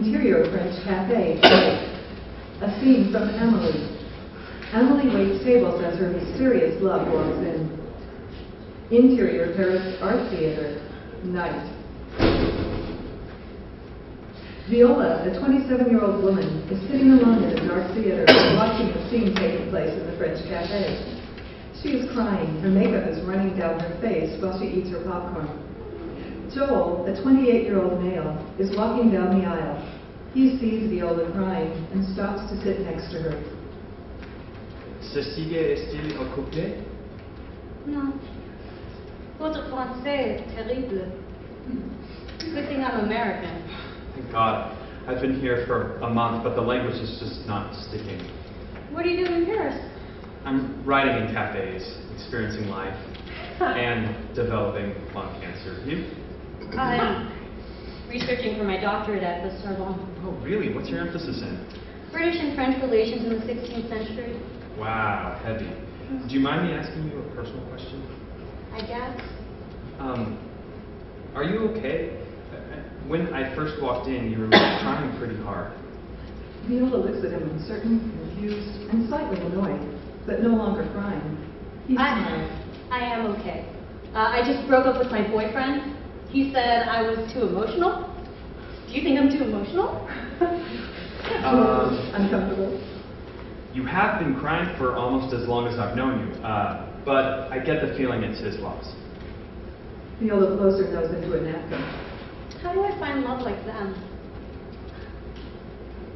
Interior French cafe. A scene from Emily. Emily waits tables as her mysterious love walks in. Interior Paris Art Theater. Night. Viola, a 27-year-old woman, is sitting alone in a dark theater watching a scene taking place in the French cafe. She is crying. Her makeup is running down her face while she eats her popcorn. Joel, a 28-year-old male, is walking down the aisle. He sees Viola crying and stops to sit next to her. Cecilia est-il occupée? Non. Votre français est terrible. Good thing I'm American. Thank God. I've been here for a month, but the language is just not sticking. What are you doing in Paris? I'm writing in cafes, experiencing life, and developing lung cancer. You? I'm researching for my doctorate at the Sorbonne. Oh, really? What's your emphasis in? British and French relations in the 16th century. Wow, heavy. Do you mind me asking you a personal question? I guess. Are you okay? When I first walked in, you were trying pretty hard. Viola looks at him uncertain, confused, and slightly annoyed, but no longer crying. He smiles. I am okay. I just broke up with my boyfriend. He said I was too emotional. Do you think I'm too emotional? Uncomfortable. You have been crying for almost as long as I've known you, but I get the feeling it's his loss. Viola blows her nose into a napkin. How do I find love like them?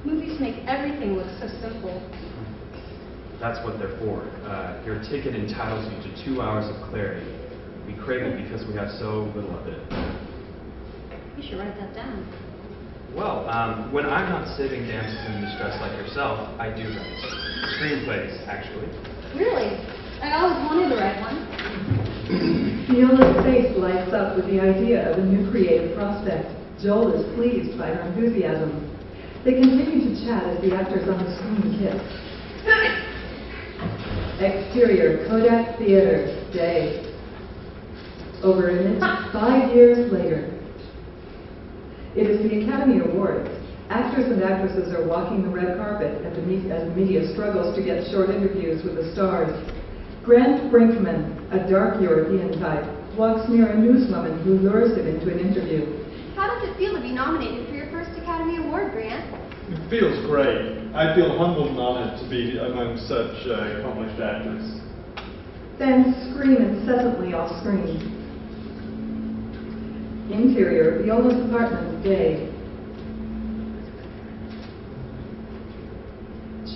Movies make everything look so simple. That's what they're for. Your ticket entitles you to 2 hours of clarity. We crave it because we have so little of it. You should write that down. Well, when I'm not saving damsels in distress like yourself, I do write. Screenplays, actually. Really? I always wanted to write one. Viola's face lights up with the idea of a new creative prospect. Joel is pleased by her enthusiasm. They continue to chat as the actors on the screen kiss. Exterior, Kodak Theater, day. Over a minute, 5 years later. It is the Academy Awards. Actors and actresses are walking the red carpet as the media struggles to get short interviews with the stars. Grant Brinkman, a dark European type, walks near a newswoman who lures him into an interview. How does it feel to be nominated for your first Academy Award, Grant? It feels great. I feel humbled and honored to be among such accomplished actors. Fans scream incessantly off screen. Interior, Viola's apartment, day.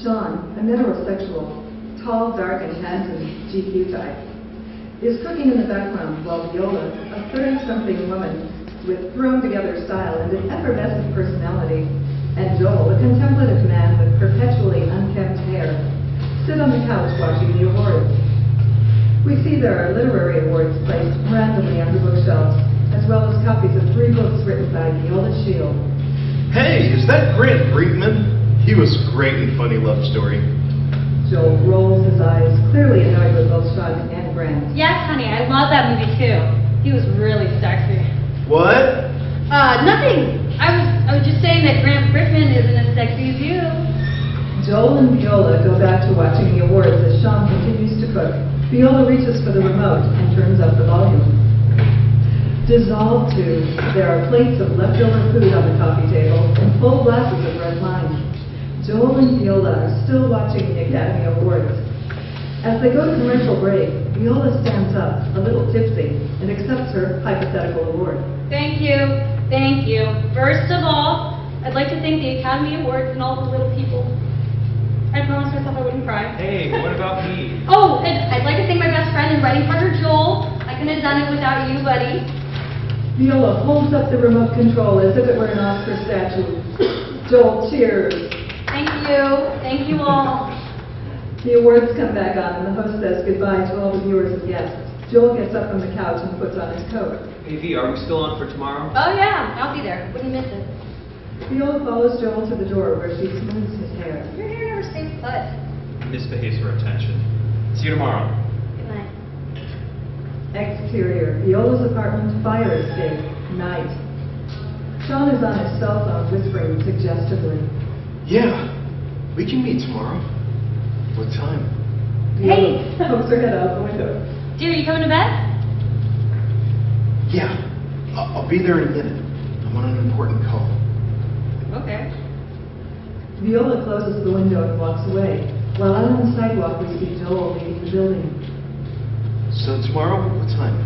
Sean, a heterosexual, tall, dark, and handsome GQ type, is cooking in the background while Viola, a 30-something woman with thrown-together style and an effervescent personality, and Joel, a contemplative man with perpetually unkempt hair, sit on the couch watching the awards. We see there are literary awards placed randomly on the bookshelves, as well as copies of 3 books written by Viola Shield. Hey, is that Grant Brinkman? He was great in Funny Love Story. Joel rolls his eyes, clearly annoyed with both Sean and Grant. Yes, honey, I love that movie too. He was really sexy. What? Nothing. I was just saying that Grant Brickman isn't as sexy as you. Joel and Viola go back to watching the awards as Sean continues to cook. Viola reaches for the remote and turns up the volume. Dissolved 2, there are plates of leftover food on the coffee table and full glasses of red wine. Joel and Viola are still watching the Academy Awards. As they go to commercial break, Viola stands up, a little tipsy, and accepts her hypothetical award. Thank you. Thank you. First of all, I'd like to thank the Academy Awards and all the little people. I promised myself I wouldn't cry. Hey, what about me? Oh, and I'd like to thank my best friend and writing partner, Joel. I couldn't have done it without you, buddy. Viola holds up the remote control as if it were an Oscar statue. Joel cheers. Thank you. Thank you all. The awards come back on and the host says goodbye to all the viewers and guests. Joel gets up from the couch and puts on his coat. Hey, V, are we still on for tomorrow? Oh yeah, I'll be there. Wouldn't miss it. Viola follows Joel to the door where she smooths his hair. Your hair never stays put. Misbehaves for attention. See you tomorrow. Good night. Exterior, Viola's apartment, fire escape, night. Sean is on his cell phone whispering suggestively. Yeah, we can meet tomorrow. What time? Hey! Pokes her head out the window. Dear, you coming to bed? Yeah, I'll be there in a minute. I'm on an important call. Okay. Viola closes the window and walks away, while out on the sidewalk we see Joel leaving the building. So tomorrow, what time?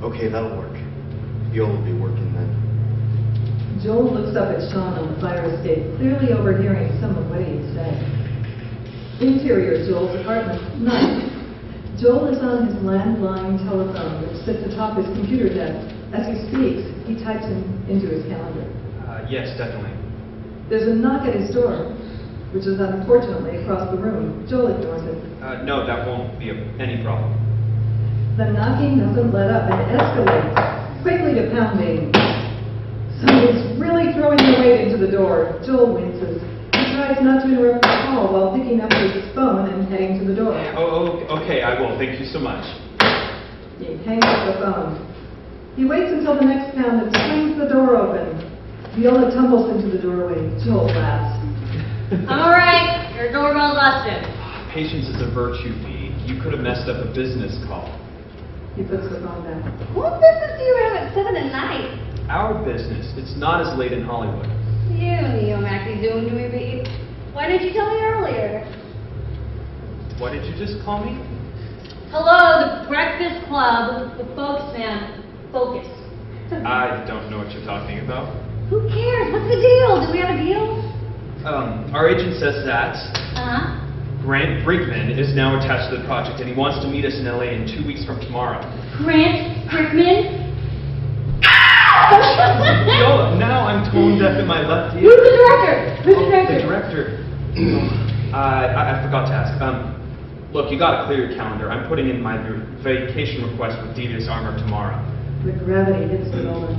Okay, that'll work. Viola will be working then. Joel looks up at Sean on the fire escape, clearly overhearing some of what he had said. Interior Joel's apartment, night. Joel is on his landline telephone, which sits atop his computer desk. As he speaks, he types into his calendar. Yes, definitely. There's a knock at his door, which is unfortunately across the room. Joel ignores it. No, that won't be any problem. The knocking doesn't let up and escalates quickly to pounding. Somebody's really throwing their weight into the door. Joel winces. He tries not to interrupt the call while picking up his phone and heading to the door. Oh, okay, I will. Thank you so much. He hangs up the phone. He waits until the next pound and swings the door open. Viola tumbles into the doorway. Joel laughs. I'm alright. Your doorbell busted. Patience is a virtue, V. You could have messed up a business call. He puts the phone down. What business do you have at 7 at night? Our business. It's not as late in Hollywood. You neo-maxi doomed me, babe. Why didn't you tell me earlier? What did you just call me? Hello, the Breakfast Club, the spokesman. Focus. I don't know what you're talking about. Who cares? What's the deal? Do we have a deal? Our agent says that Uh-huh. Grant Brinkman is now attached to the project and he wants to meet us in LA in 2 weeks from tomorrow. Grant Brickman. Viola, now I'm tone deaf in my left ear. Who's the director? Who's the The director? director. I forgot to ask. Look, you gotta clear your calendar. I'm putting in my vacation request with Devious Armor tomorrow. The gravity hits Viola.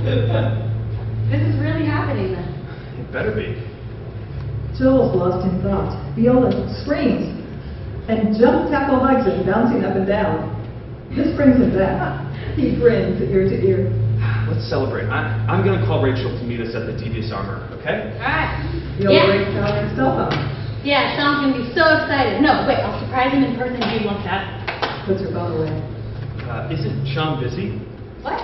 This is really happening then. It better be. Joel's lost in thought. Viola screams and jump tackle hugs him, bouncing up and down. This brings him back. He grins ear to ear. Let's celebrate. I'm gonna call Rachel to meet us at the Devious Armor, okay? Alright. Viola Yeah. breaks out her cell phone, Yeah, Sean's gonna be so excited. No, wait, I'll surprise him in person. He'd love that. puts her phone away. Isn't Sean busy? What?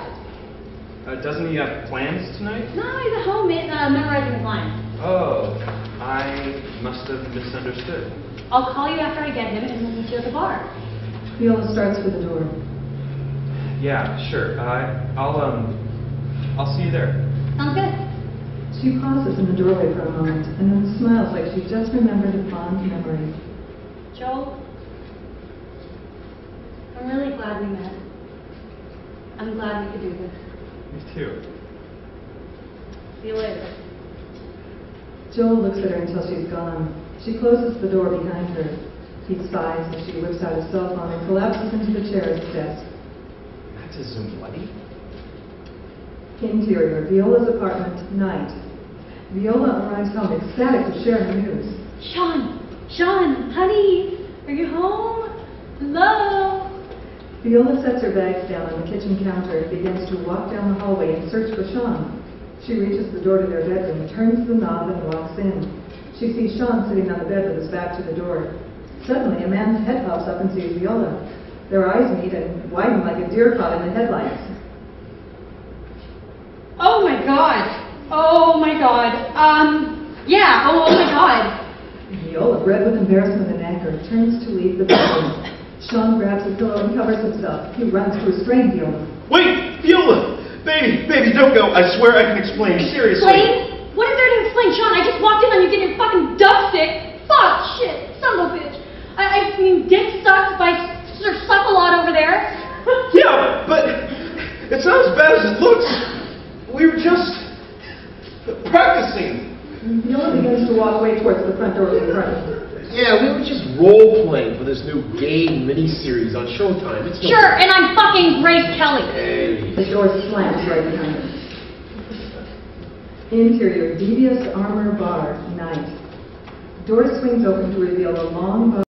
Doesn't he have plans tonight? No, he's at home memorizing his lines. Oh, I must have misunderstood. I'll call you after I get him and we'll meet you at the bar. Viola starts for the door. Yeah, sure. I'll see you there. Sounds good. She pauses in the doorway for a moment and then smiles like she just remembered a fond memory. Joel, I'm really glad we met. I'm glad we could do this. Me too. See you later. Joel looks at her until she's gone. She closes the door behind her. He sighs as she whips out his cell phone and collapses into the chair at his desk. That's a Zoom buddy. Interior, Viola's apartment, night. Viola arrives home ecstatic to share the news. Sean, honey, are you home? Hello? Viola sets her bags down on the kitchen counter and begins to walk down the hallway and search for Sean. She reaches the door to their bedroom, turns the knob, and walks in. She sees Sean sitting on the bed with his back to the door. Suddenly, a man's head pops up and sees Viola. Their eyes meet and widen like a deer caught in the headlights. Oh my god. Oh my god. Yeah, oh my god. Viola, red with embarrassment and anger, turns to leave the bedroom. Sean grabs a pillow and covers himself. He runs to restrain Viola. Wait, Viola! Baby, don't go. I swear I can explain. Seriously. Explain? What is there to explain, Sean? I just walked in on you getting your fucking duck sick. Fuck, shit, son of a bitch. I mean, dick sucked by Sir Suck-a-Lot over there. Yeah, but it's not as bad as it looks. We were just practicing. Viola begins to walk away towards the front door of the apartment. Yeah, we were just role-playing for this new gay miniseries on Showtime. It's no Sure, and I'm fucking Grace Kelly. Hey. The door slams right behind her. Interior, Devious Armor Bar, night. Door swings open to reveal a long